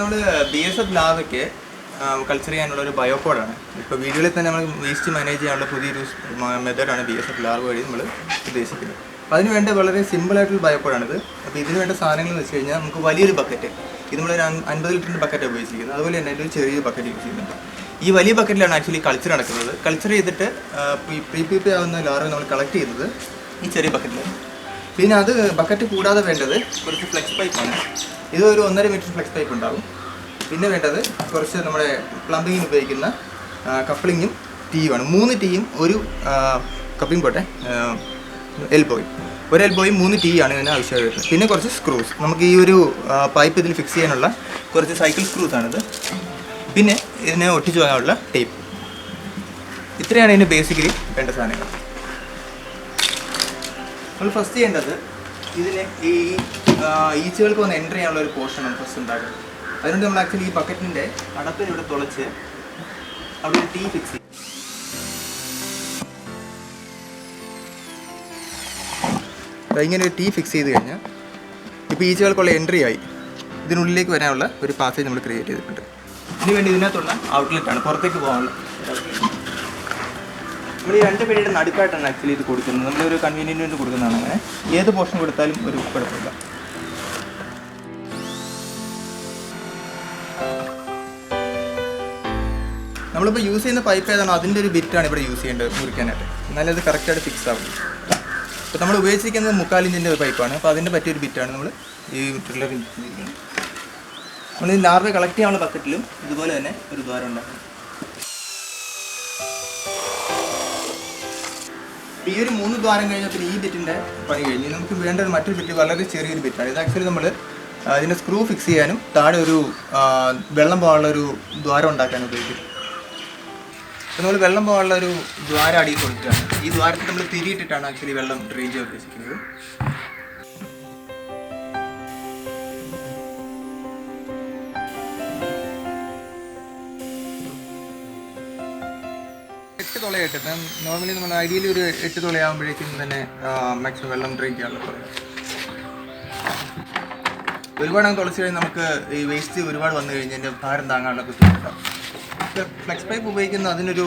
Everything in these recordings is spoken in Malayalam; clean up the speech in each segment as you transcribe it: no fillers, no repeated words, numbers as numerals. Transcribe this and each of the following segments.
നമ്മൾ BSF ലാബൊക്കെ കൾച്ചർ ചെയ്യാനുള്ള ഒരു ബയോപോഡാണ്. ഇപ്പോൾ വീടുകളിൽ തന്നെ നമ്മൾ വേസ്റ്റ് മാനേജ് ചെയ്യാനുള്ള പുതിയൊരു മെത്തേഡാണ് BSF ലാബ് വഴി നമ്മൾ ഉദ്ദേശിക്കുന്നത്. അപ്പോൾ അതിന് വേണ്ട വളരെ സിമ്പിളായിട്ടുള്ള ബയോപോഡാണിത്. അപ്പോൾ ഇതിന് വേണ്ട സാധനങ്ങൾ എന്ന് വെച്ച് കഴിഞ്ഞാൽ നമുക്ക് വലിയൊരു ബക്കറ്റ്, ഇത് നമ്മളൊരു 50 ലിറ്ററിൻ്റെ ബക്കറ്റാണ് ഉപയോഗിച്ചിരിക്കുന്നത്. അതുപോലെ തന്നെ ഒരു ചെറിയ ബക്കറ്റ് യൂസ് ചെയ്യുന്നുണ്ട്. ഈ വലിയ ബക്കറ്റിലാണ് ആക്ച്വലി കൾച്ചർ നടക്കുന്നത്. കൾച്ചർ ചെയ്തിട്ട് പ്രീ ആവുന്ന ലാർവ നമ്മൾ കളക്ട് ചെയ്യുന്നത് ഈ ചെറിയ ബക്കറ്റിലാണ്. പിന്നെ അത് ബക്കറ്റ് കൂടാതെ വേണ്ടത് കുറച്ച് ഫ്ലെക്സ് പൈപ്പാണ്. ഇത് ഒരു 1.5 മീറ്റർ ഫ്ലെക്സ് പൈപ്പ് ഉണ്ടാകും. പിന്നെ വേണ്ടത് കുറച്ച് നമ്മുടെ പ്ലംബിങ്ങിന് ഉപയോഗിക്കുന്ന കപ്ലിങ്ങും ടീയുമാണ്. 3 ടീയും ഒരു കപ്ലിംഗ് പോട്ടെ എൽബോയും, ഒരു എൽബോയും 3 ടീയാണ് ഇതിന് ആവശ്യമായി വരുന്നത്. പിന്നെ കുറച്ച് സ്ക്രൂസ്, നമുക്ക് ഈ ഒരു പൈപ്പ് ഇതിൽ ഫിക്സ് ചെയ്യാനുള്ള കുറച്ച് സൈക്കിൾ സ്ക്രൂസ് ആണിത്. പിന്നെ ഇതിനെ ഒട്ടിച്ചു പോകാനുള്ള ടേപ്പ്. ഇത്രയാണ് ഇതിന് ബേസിക്കലി വേണ്ട സാധനങ്ങൾ. നമ്മൾ ഫസ്റ്റ് ചെയ്യേണ്ടത് ഇതിന് ഈ ഈച്ചകൾക്ക് വന്ന് എൻ്റർ ചെയ്യാനുള്ള ഒരു പോർഷൻ നമ്മൾ ഫസ്റ്റ് ഉണ്ടാകും. അതുകൊണ്ട് നമ്മൾ ആക്ച്വലി ഈ ബക്കറ്റിൻ്റെ അടപ്പിന് ഇവിടെ തുളച്ച് അവിടെ ഒരു ടീ ഫിക്സ് ചെയ്യും. ഇങ്ങനെ ഒരു ടീ ഫിക്സ് ചെയ്ത് കഴിഞ്ഞാൽ ഇപ്പോൾ ഈച്ചകൾക്കുള്ള എൻട്രി ആയി. ഇതിനുള്ളിലേക്ക് വരാനുള്ള ഒരു പാസേജ് നമ്മൾ ക്രിയേറ്റ് ചെയ്തിട്ടുണ്ട്. ഇതിന് വേണ്ടി ഇതിനകത്തുള്ള ഔട്ട്ലെറ്റാണ്, പുറത്തേക്ക് പോകാനുള്ള. നമ്മൾ ഈ 2 പേരുടെ നടുക്കായിട്ടാണ് ആക്ച്വലി ഇത് കൊടുക്കുന്നത്. നമ്മളൊരു കൺവീനിയൻറ്റ് വേണ്ടി കൊടുക്കുന്നതാണ്. അങ്ങനെ ഏത് പോർഷൻ കൊടുത്താലും ഒരു കുഴപ്പമില്ല. നമ്മളിപ്പോൾ യൂസ് ചെയ്യുന്ന പൈപ്പ് ഏതാണോ അതിൻ്റെ ഒരു ബിറ്റാണ് ഇവിടെ യൂസ് ചെയ്യേണ്ടത് മുറിക്കാനായിട്ട്, എന്നാലും അത് കറക്റ്റായിട്ട് ഫിക്സ് ആവും. ഇപ്പോൾ നമ്മൾ ഉപയോഗിച്ചിരിക്കുന്നത് 3/4 ഇഞ്ചിൻ്റെ ഒരു പൈപ്പാണ്. അപ്പോൾ അതിൻ്റെ പറ്റിയൊരു ബിറ്റാണ് നമ്മൾ ഈ ട്രില്ലർ യൂസ് ചെയ്തിരിക്കുന്നത്. നമ്മൾ ഈ ലാർവ കളക്ട് ചെയ്യാനുള്ള ബക്കറ്റിലും ഇതുപോലെ തന്നെ ഒരു ദ്വാരം ഉണ്ടാക്കും. ഈ ഒരു 3 ദ്വാരം കഴിഞ്ഞാൽ പിന്നെ ഈ ബിറ്റിൻ്റെ പണി കഴിഞ്ഞ് നമുക്ക് വേണ്ട മറ്റൊരു ബിറ്റ് വളരെ ചെറിയൊരു ബിറ്റാണ്. ഇത് ആക്ച്വലി നമ്മൾ ഇതിൻ്റെ സ്ക്രൂ ഫിക്സ് ചെയ്യാനും താഴെ ഒരു വെള്ളം പോകാനുള്ള ഒരു ദ്വാരം ഉണ്ടാക്കാനും ഉപയോഗിക്കും. അപ്പോൾ നമ്മൾ വെള്ളം പോകാനുള്ള ഒരു ദ്വാരം അടിയിൽ കൊടുക്കുകയാണ്. ഈ ദ്വാരത്തിൽ നമ്മൾ തിരിയിട്ടിട്ടാണ് ആക്ച്വലി വെള്ളം ഡ്രെയിൻ ചെയ്യാൻ ഉദ്ദേശിക്കുന്നത്. തുളയായിട്ട് ഇപ്പം നോർമലി നമ്മൾ ഐഡിയലി ഒരു 8 തുളയാകുമ്പോഴേക്കും തന്നെ മാക്സിമം വെള്ളം ഡ്രെയിൻ ചെയ്യാനുള്ള തുളയാണ്. ഒരുപാട് തുളച്ച് കഴിഞ്ഞാൽ നമുക്ക് ഈ വേസ്റ്റ് ഒരുപാട് വന്നു കഴിഞ്ഞാൽ അതിൻ്റെ ഭാരം താങ്ങാനുള്ള ബുദ്ധിമുട്ടുണ്ടാകും. ഫ്ലെക്സ് പൈപ്പ് ഉപയോഗിക്കുന്ന അതിനൊരു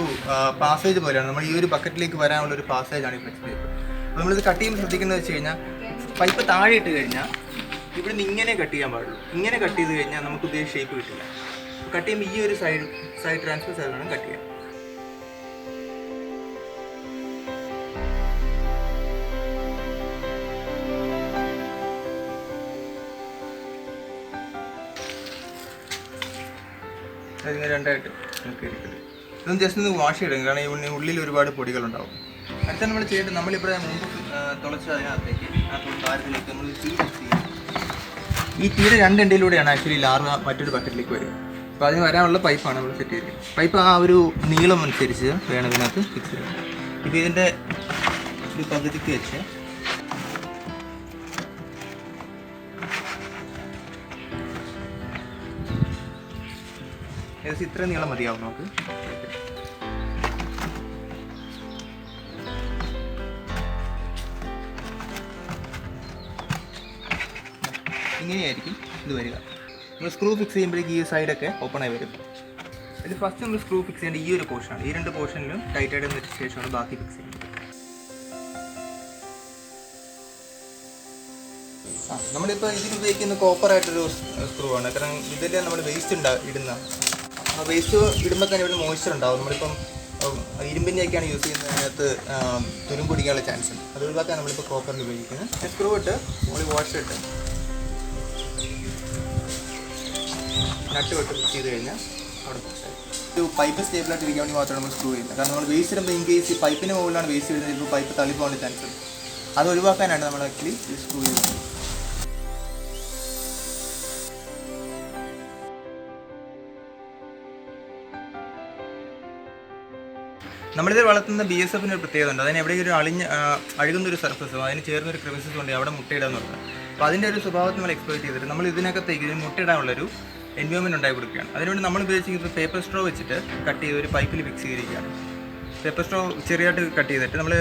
പാസേജ് പോലെയാണ്. നമ്മൾ ഈ ഒരു ബക്കറ്റിലേക്ക് വരാനുള്ള ഒരു പാസേജാണ് ഈ ഫ്ലെക്സ് പൈപ്പ്. അപ്പോൾ നമ്മളിത് കട്ട് ചെയ്യുമ്പോൾ ശ്രദ്ധിക്കുന്നത് വെച്ച് കഴിഞ്ഞാൽ പൈപ്പ് താഴെ ഇട്ട് കഴിഞ്ഞാൽ ഇവിടെ നിന്ന് ഇങ്ങനെ കട്ട് ചെയ്യാൻ പാടുള്ളൂ. ഇങ്ങനെ കട്ട് ചെയ്ത് കഴിഞ്ഞാൽ നമുക്ക് ഉദ്ദേശിച്ച ഷേപ്പ് കിട്ടില്ല. കട്ട് ചെയ്യുമ്പോൾ ഈ ഒരു സൈഡ് ട്രാൻസ്ഫർ സൈഡ് വേണം കട്ട് ചെയ്യാൻ. അതിങ്ങനെ രണ്ടായിട്ട് നമുക്ക് ഇരിക്കുന്നത്. ഇതൊന്ന് ജസ്റ്റ് ഒന്ന് വാഷ് ചെയ്യണം, കാരണം ഉള്ളിൽ ഒരുപാട് പൊടികളുണ്ടാവും. അടുത്ത നമ്മൾ ചെയ്യേണ്ടത്, നമ്മളിവിടെ മുമ്പ് തുളച്ച് അതിനകത്തേക്ക് ദ്വാരത്തിലേക്ക് നമ്മൾ ടീ ഫിക്സ് ചെയ്യും. ഈ ടീയുടെ 2 എൻഡിലൂടെയാണ് ആക്ച്വലി ലാർവ മറ്റൊരു ബക്കറ്റിലേക്ക് വരിക. അപ്പോൾ അതിന് വരാനുള്ള പൈപ്പാണ് നമ്മൾ സെറ്റ് ചെയ്തിരിക്കുന്നത്. പൈപ്പ് ആ ഒരു നീളം അനുസരിച്ച് വേണം ഇതിനകത്ത് ഫിക്സ് ചെയ്യാൻ. ഇപ്പോൾ ഇതിൻ്റെ ഒരു പകുതിക്ക് വെച്ച് ഏകദേശം ഇത്ര നീളം മതിയാവും നമുക്ക്. ഇങ്ങനെയായിരിക്കും ഇത് വരിക. നമ്മൾ സ്ക്രൂ ഫിക്സ് ചെയ്യുമ്പോഴേക്ക് ഈ സൈഡൊക്കെ ഓപ്പൺ ആയി വരും. അതിൽ ഫസ്റ്റ് നമ്മൾ സ്ക്രൂ ഫിക്സ് ചെയ്യേണ്ട ഈ ഒരു പോർഷനാണ്. ഈ 2 പോർഷനിലും ടൈറ്റായിട്ട് വന്നതിന് ശേഷമാണ് ബാക്കി ഫിക്സ് ചെയ്യുന്നത്. നമ്മളിപ്പോൾ ഇതിന് ഉപയോഗിക്കുന്ന കോപ്പറായിട്ടൊരു സ്ക്രൂ ആണ്. കാരണം ഇതിൽ നമ്മൾ വേസ്റ്റ് ഇടുന്ന ആ വേസ്റ്റ് ഇടുമ്പോൾ തന്നെ ഇവിടെ മോയ്സ്ചർ ഉണ്ടാവും. നമ്മളിപ്പം ഇരുമ്പിൻ്റെയൊക്കെയാണ് യൂസ് ചെയ്യുന്നത്, അതിനകത്ത് തുരുമ്പ് പിടിക്കാനുള്ള ചാൻസ് ഉണ്ട്. അത് ഒഴിവാക്കാൻ നമ്മളിപ്പോൾ കോപ്പറിൽ ഉപയോഗിക്കുന്നത്. സ്ക്രൂ ഇട്ട് നമ്മൾ വാഷ് ഇട്ട് നട്ട് വിട്ട് ഫിക്സ് ചെയ്ത് കഴിഞ്ഞാൽ അവിടെ ഫിക്സായി. ഒരു പൈപ്പ് സ്റ്റേബിളായിട്ട് ഇരിക്കാൻ വേണ്ടി മാത്രമാണ് നമ്മൾ സ്ക്രൂ ചെയ്യുന്നത്. കാരണം നമ്മൾ വേസ്റ്റ് ഇടുമ്പോൾ ഇൻ കേസ് ഈ പൈപ്പിന് മുകളിലാണ് വേസ്റ്റ് ഇടുന്നത്, ഇപ്പോൾ പൈപ്പ് തള്ളിപ്പോകാനുള്ള ചാൻസ് ഉണ്ട്. അത് ഒഴിവാക്കാനാണ് നമ്മൾ ആക്ച്വലി ഈ സ്ക്രൂ ചെയ്യുന്നത്. നമ്മളിത് വളർത്തുന്ന BSFന് ഒരു പ്രത്യേകത ഉണ്ട്. അതിന് എവിടെയെങ്കിലും അഴുകുന്നൊരു സർഫസോ അതിന് ചേർന്നൊരു ക്രിമിസസ് ഉണ്ട് അവിടെ മുട്ടയിടാന്ന് പറഞ്ഞത്. അപ്പോൾ അതിൻ്റെ ഒരു സ്വഭാവത്തെ നമ്മൾ എക്സ്പ്ലോയിറ്റ് ചെയ്തിട്ട് നമ്മൾ ഇതിനകത്തേക്ക് ഇതിന് മുട്ടയിടാനുള്ളൊരു എൻവയോൺമെൻറ്റ് ഉണ്ടാക്കി കൊടുക്കുകയാണ്. അതിനുവേണ്ടി നമ്മൾ ഉപയോഗിച്ചിരിക്കുന്നത് പേപ്പർ സ്ട്രോ വെച്ചിട്ട് കട്ട് ചെയ്ത് ഒരു പൈപ്പിൽ ഫിക്സ് ചെയ്തിരിക്കുകയാണ്. പേപ്പർ സ്ട്രോ ചെറിയായിട്ട് കട്ട് ചെയ്തിട്ട് നമ്മൾ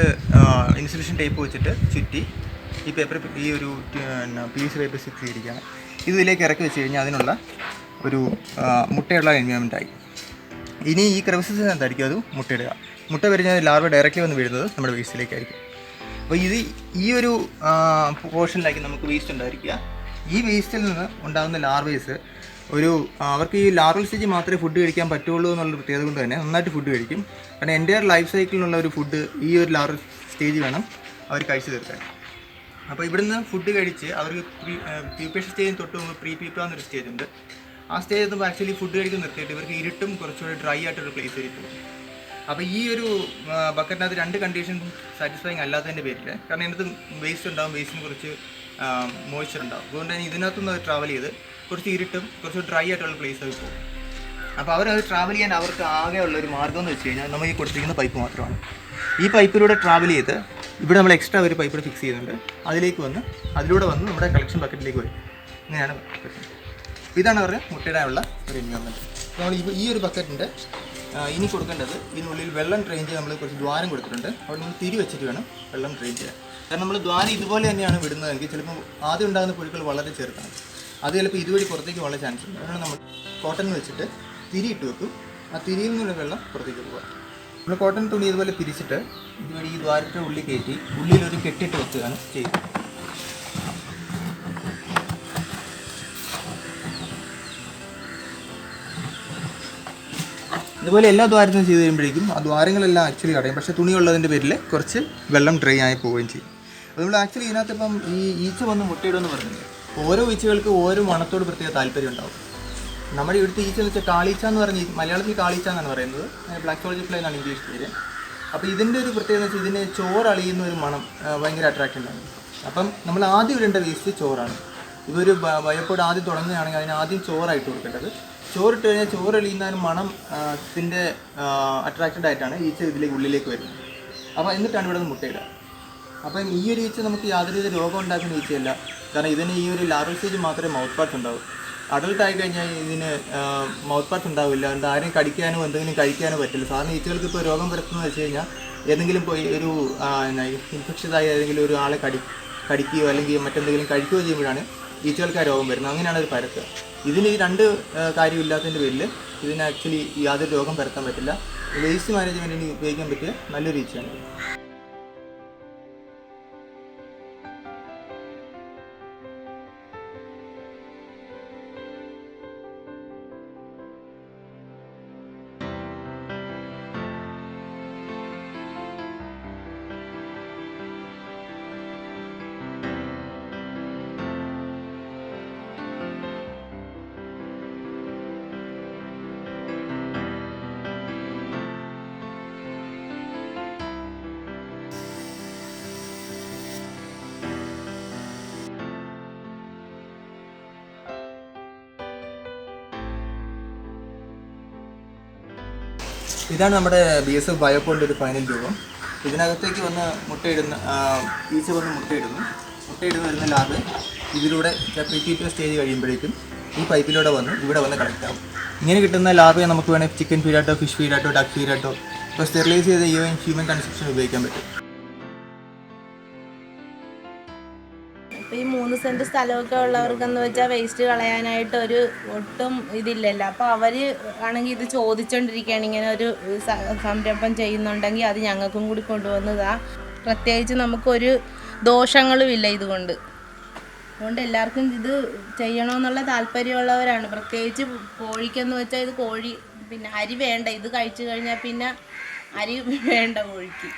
ഇൻസുലേഷൻ ടേപ്പ് വെച്ചിട്ട് ചുറ്റി ഈ പേപ്പർ ഈ ഒരു പീസ് പേപ്പർ ഫിക്സ് ചെയ്തിരിക്കുകയാണ്. ഇതിലേക്ക് ഇറക്കി വെച്ച് കഴിഞ്ഞാൽ അതിനുള്ള ഒരു മുട്ടയുള്ള എൻവയോൺമെൻറ്റായി. ഇനി ഈ ക്രെവിസസിനകത്തായിരിക്കും അത് മുട്ടയിടുക. മുട്ട വിരിഞ്ഞാൽ ലാർവ ഡയറക്റ്റ്ലി വന്ന് വീഴുന്നത് നമ്മുടെ വേസ്റ്റിലേക്കായിരിക്കും. അപ്പോൾ ഈ ഒരു പോർഷനിലായിരിക്കും നമുക്ക് വേസ്റ്റ് ഉണ്ടായിരിക്കുക. ഈ വേസ്റ്റിൽ നിന്ന് ഉണ്ടാകുന്ന ലാർവേസ് അവർക്ക് ഈ ലാർവൽ സ്റ്റേജ് മാത്രമേ ഫുഡ് കഴിക്കാൻ പറ്റുള്ളൂ എന്നുള്ള പ്രത്യേകത കൊണ്ട് തന്നെ നന്നായിട്ട് ഫുഡ് കഴിക്കും. കാരണം എൻ്റയർ ലൈഫ് സൈക്കിളിനുള്ള ഒരു ഫുഡ് ഈ ഒരു ലാർവൽ സ്റ്റേജ് വേണം അവർ കഴിച്ചു തീർക്കാൻ. അപ്പോൾ ഇവിടുന്ന് ഫുഡ് കഴിച്ച് അവർക്ക് പ്യൂപ്പേഷൻ സ്റ്റേജിന് തൊട്ട് മുമ്പ് പ്രീ പീപ്പ എന്നൊരു സ്റ്റേജ് ഉണ്ട്. ആ സ്റ്റേജ് എത്തുമ്പോൾ ആക്ച്വലി ഫുഡ് കഴിക്കാൻ നിർത്തിയിട്ട് ഇവർക്ക് ഇരുട്ടും കുറച്ചുകൂടി ഡ്രൈ ആയിട്ടൊരു പ്ലേസ് ആയിരിക്കും. അപ്പോൾ ഈ ഒരു ബക്കറ്റിനകത്ത് 2 കണ്ടീഷൻ സാറ്റിസ്ഫൈങ് അല്ലാത്തതിൻ്റെ പേരിൽ, കാരണം ഇതിനകത്ത് വേസ്റ്റ് ഉണ്ടാകും, വേസ്റ്റിന് കുറച്ച് മോയ്സ്ചർ ഉണ്ടാകും. അതുകൊണ്ട് തന്നെ ഇതിനകത്തുനിന്ന് അവർ ട്രാവൽ ചെയ്ത് കുറച്ച് ഇരുട്ടും കുറച്ച് ഡ്രൈ ആയിട്ടുള്ള പ്ലേസ് ആയി പോകും. അപ്പോൾ അവരത് ട്രാവൽ ചെയ്യാൻ അവർക്ക് ആകെ ഉള്ളൊരു മാർഗ്ഗം എന്ന് വെച്ച് കഴിഞ്ഞാൽ നമ്മൾ ഈ കൊടുത്തിരിക്കുന്ന പൈപ്പ് മാത്രമാണ്. ഈ പൈപ്പിലൂടെ ട്രാവൽ ചെയ്ത് ഇവിടെ നമ്മൾ എക്സ്ട്രാ ഒരു പൈപ്പ് ഫിക്സ് ചെയ്യുന്നുണ്ട്. അതിലൂടെ വന്ന് നമ്മുടെ കളക്ഷൻ ബക്കറ്റിലേക്ക് വരും. ഇങ്ങനെയാണ് പറ്റുന്നത്. ഇതാണ് അവരുടെ മുട്ടയിടാനുള്ള ഒരു എൻവയോൺമെൻറ്റ്. നമ്മൾ ഈ ഒരു ബക്കറ്റിൻ്റെ ഇനി കൊടുക്കേണ്ടത്, ഇതിനുള്ളിൽ വെള്ളം ഡ്രെയിൻ ചെയ്യാൻ നമ്മൾ കുറച്ച് ദ്വാരം കൊടുത്തിട്ടുണ്ട്. അവിടെ നമ്മൾ തിരി വെച്ചിട്ട് വേണം വെള്ളം ഡ്രെയിൻ ചെയ്യാൻ. കാരണം നമ്മൾ ദ്വാരം ഇതുപോലെ തന്നെയാണ് വിടുന്നതെങ്കിൽ ചിലപ്പോൾ ആദ്യം ഉണ്ടാകുന്ന പുഴുക്കൾ വളരെ ചെറുതാണ്. അത് ചിലപ്പോൾ ഇതുവഴി പുറത്തേക്ക് വളരെ ചാൻസ് ഉണ്ട്. അതുകൊണ്ട് നമ്മൾ കോട്ടൺ വെച്ചിട്ട് തിരി ഇട്ട് വെക്കും. ആ തിരിയിൽ നിന്നുള്ള വെള്ളം പുറത്തേക്ക് പോകുക. നമ്മൾ കോട്ടൺ തുണി ഇതുപോലെ പിരിച്ചിട്ട് ഇതുവഴി ഈ ദ്വാരത്തിൻ്റെ ഉള്ളിൽ കയറ്റി ഉള്ളിലൊരു കെട്ടിട്ട് വെക്കുകയാണ് ചെയ്യുന്നത്. ഇതുപോലെ എല്ലാ ദ്വാരത്തിനും ചെയ്ത് കഴിയുമ്പോഴേക്കും ആ ദ്വാരങ്ങളെല്ലാം ആക്ച്വലി അടയും. പക്ഷേ തുണിയുള്ളതിൻ്റെ പേരിൽ കുറച്ച് വെള്ളം ഡ്രൈ ആയി പോവുകയും ചെയ്യും. അപ്പോൾ നമ്മൾ ആക്ച്വലി ഇതിനകത്ത് ഇപ്പം ഈ ഈച്ച വന്ന് മുട്ടയിടുമെന്ന് പറഞ്ഞില്ലേ, ഓരോ ഈച്ചകൾക്ക് ഓരോ മണത്തോട് പ്രത്യേക താല്പര്യം ഉണ്ടാവും. നമ്മുടെ ഇവിടുത്തെ ഈച്ച എന്ന് വെച്ചാൽ കാളീച്ച എന്ന് പറഞ്ഞ മലയാളത്തിൽ കാളീച്ച എന്നാണ് പറയുന്നത്, ബ്ലാക്ക് സോൾജർ ഫ്ലൈ എന്നാണ് ഇംഗ്ലീഷ് പേര്. അപ്പോൾ ഇതിൻ്റെ ഒരു പ്രത്യേകത എന്ന് വെച്ചാൽ ഇതിന് ചോറളിയുന്ന ഒരു മണം ഭയങ്കര അട്രാക്ഷൻ ഉണ്ടാകും. അപ്പം നമ്മൾ ആദ്യം ഇടേണ്ട വേസ്റ്റ് ചോറാണ്. ഇതൊരു ബയോപോഡ് ആദ്യം തുടങ്ങുകയാണെങ്കിൽ അതിന് ആദ്യം ചോറായിട്ട് കൊടുക്കേണ്ടത്. ചോറിട്ട് കഴിഞ്ഞാൽ ചോറെളിയുന്ന ഒരു മണം ഇതിൻ്റെ അട്രാക്റ്റഡ് ആയിട്ടാണ് ഈച്ച ഇതിലേക്ക് ഉള്ളിലേക്ക് വരുന്നത്. അപ്പോൾ എന്നിട്ടാണ് ഇവിടെ നിന്ന് മുട്ടയിടുക. അപ്പം ഈ ഒരു ഈച്ച നമുക്ക് യാതൊരുവിധ രോഗം ഉണ്ടാക്കുന്ന ഈച്ചയല്ല. കാരണം ഇതിന് ഈ ഒരു ലാർവൽ സ്റ്റേജ് മാത്രമേ മൗത്ത് പാർട്സ് ഉണ്ടാവും. അഡൾട്ട് ആയി കഴിഞ്ഞാൽ ഇതിന് മൗത്ത് പാർട്സ് ഉണ്ടാവില്ല. അതുകൊണ്ട് ആരെയും കടിക്കാനോ എന്തെങ്കിലും കഴിക്കാനോ പറ്റില്ല. സാധാരണ ഈച്ചകൾക്ക് ഇപ്പോൾ രോഗം പരത്തുന്നത് വെച്ച് കഴിഞ്ഞാൽ ഏതെങ്കിലും പോയി ഒരു ഇൻഫെക്ഷനായി ഏതെങ്കിലും ഒരു ആളെ കടിക്കുകയോ അല്ലെങ്കിൽ മറ്റെന്തെങ്കിലും കഴിക്കുകയോ ചെയ്യുമ്പോഴാണ് ഈച്ചകൾക്ക് ആ രോഗം വരുന്നത്. അങ്ങനെയാണ് അത് പരത്തുക. ഇതിന് ഈ 2 കാര്യമില്ലാത്തതിൻ്റെ പേരിൽ ഇതിന് ആക്ച്വലി യാതൊരു രോഗം പരത്താൻ പറ്റില്ല. വേസ്റ്റ് മാനേജ്മെൻറ്റിന് ഉപയോഗിക്കാൻ പറ്റിയ നല്ലൊരു ഈച്ചയാണ്. ഇതാണ് നമ്മുടെ BSF ബയോപോഡിൻ്റെ ഒരു ഫൈനൽ രൂപം. ഇതിനകത്തേക്ക് വന്ന് ഈച്ച വന്ന് മുട്ടയിടുന്ന വരുന്ന ലാർവ ഇതിലൂടെ പ്രീ സ്റ്റേജ് കഴിയുമ്പോഴേക്കും ഈ പൈപ്പിലൂടെ വന്ന് ഇവിടെ വന്ന് കളക്ട് ആവും. ഇങ്ങനെ കിട്ടുന്ന ലാർവയെ നമുക്ക് വേണമെങ്കിൽ ചിക്കൻ ഫീഡായിട്ടോ ഫിഷ് ഫീഡായിട്ടോ ഡക്ക് ഫീഡായിട്ടോ ഇപ്പോൾ സ്റ്റെറിലൈസ് ചെയ്ത ഹ്യൂമൻ കൺസപ്ഷൻ ഉപയോഗിക്കാൻ പറ്റും. അപ്പോൾ ഈ 3 സെൻറ്റ് സ്ഥലമൊക്കെ ഉള്ളവർക്കെന്ന് വെച്ചാൽ വേസ്റ്റ് കളയാനായിട്ട് ഒട്ടും ഇതില്ലല്ലോ. അപ്പോൾ അവർ ആണെങ്കിൽ ഇത് ചോദിച്ചുകൊണ്ടിരിക്കുകയാണ്, ഇങ്ങനെ ഒരു സംരംഭം ചെയ്യുന്നുണ്ടെങ്കിൽ അത് ഞങ്ങൾക്കും കൂടി കൊണ്ടുവന്നതാ. പ്രത്യേകിച്ച് നമുക്കൊരു ദോഷങ്ങളും ഇല്ല ഇതുകൊണ്ട്. അതുകൊണ്ട് എല്ലാവർക്കും ഇത് ചെയ്യണമെന്നുള്ള താല്പര്യമുള്ളവരാണ്. പ്രത്യേകിച്ച് കോഴിക്കെന്ന് വെച്ചാൽ ഇത് കോഴി പിന്നെ അരി വേണ്ട, ഇത് കഴിച്ചു കഴിഞ്ഞാൽ പിന്നെ അരി വേണ്ട കോഴിക്ക്.